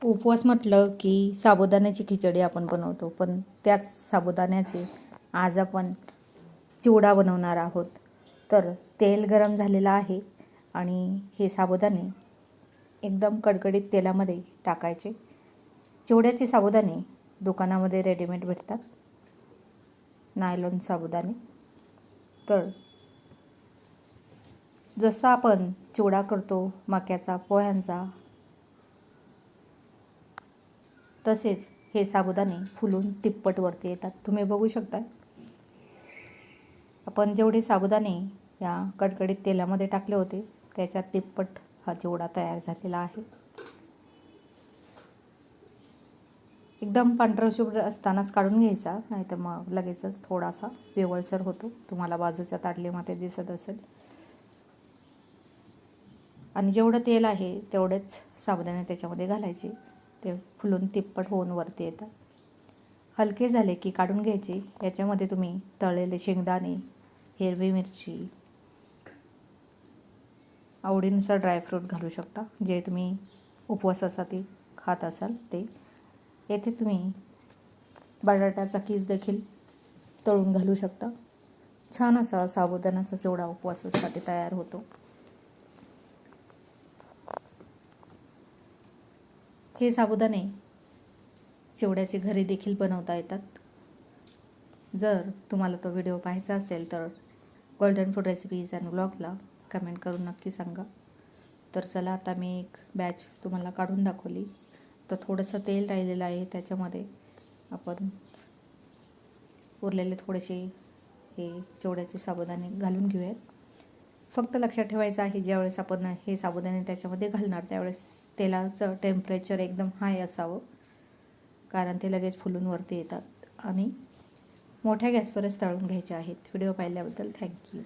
उपवास म्हटलं की साबुदाण्याची खिचडी आपण बनवतो, पण त्याच साबुदाण्याचे आज आपण चिवडा बनवणार आहोत. तर तेल गरम झालेलं आहे आणि हे साबुदाणे एकदम कडकडीत तेलामध्ये टाकायचे. चिवड्याचे साबुदाणे दुकानामध्ये रेडीमेड भेटतात, नायलॉन साबुदाणे. तर जसं आपण चिवडा करतो मक्याचा, पोह्यांचा, तसेच हे साबुदाणे फुलून तिप्पट वरती येतात. तुम्ही बघू शकता, आपण जेवढे साबुदाणे या कडकडीत तेलामध्ये टाकले होते त्याच्या तिप्पट हा चिवडा तयार झालेला आहे. एकदम पांढरशुभ्र असतानाच काढून घ्यायचा, नाहीतर मग लगेचच थोडासा पिवळसर होतो. तुम्हाला बाजूच्या ताटलीमध्ये दिसत असेल. आणि जेवढं तेल आहे तेवढेच साबुदाणे त्याच्यामध्ये घालायचे. ते फुलून तिप्पट होऊन वरती येतात. हलके झाले की काढून घ्यायचे. याच्यामध्ये तुम्ही तळलेले शेंगदाणे, हिरवी मिरची, आवडीनुसार ड्रायफ्रूट घालू शकता, जे तुम्ही उपवासासाठी खात असाल ते. येथे तुम्ही बटाट्याचा कीस देखील तळून घालू शकता. छान असा साबुदाण्याचा चिवडा उपवासासाठी तयार होतो. हे साबुदाणे चिवड्याचे घरी देखील बनवता येतात. जर तुम्हाला तो व्हिडिओ पाहायचा असेल तर गोल्डन फूड रेसिपीज अँड ब्लॉगला कमेंट करून नक्की सांगा. तर चला, आता मी एक बॅच तुम्हाला काढून दाखवली. तर थोडंसं तेल राहिलेलं आहे, त्याच्यामध्ये आपण उरलेले थोडेसे हे चिवड्याचे साबुदाणे घालून घेऊयात. फक्त लक्षात ठेवायचं आहे, ज्यावेळेस आपण हे साबुदाणे त्याच्यामध्ये घालणार त्यावेळेस तेलाचं टेम्परेचर एकदम हाय असावं, कारण ते लगेच फुलून वरती येतात. आणि मोठ्या गॅसवरच तळून घ्यायचे आहेत. व्हिडिओ पाहिल्याबद्दल थँक्यू.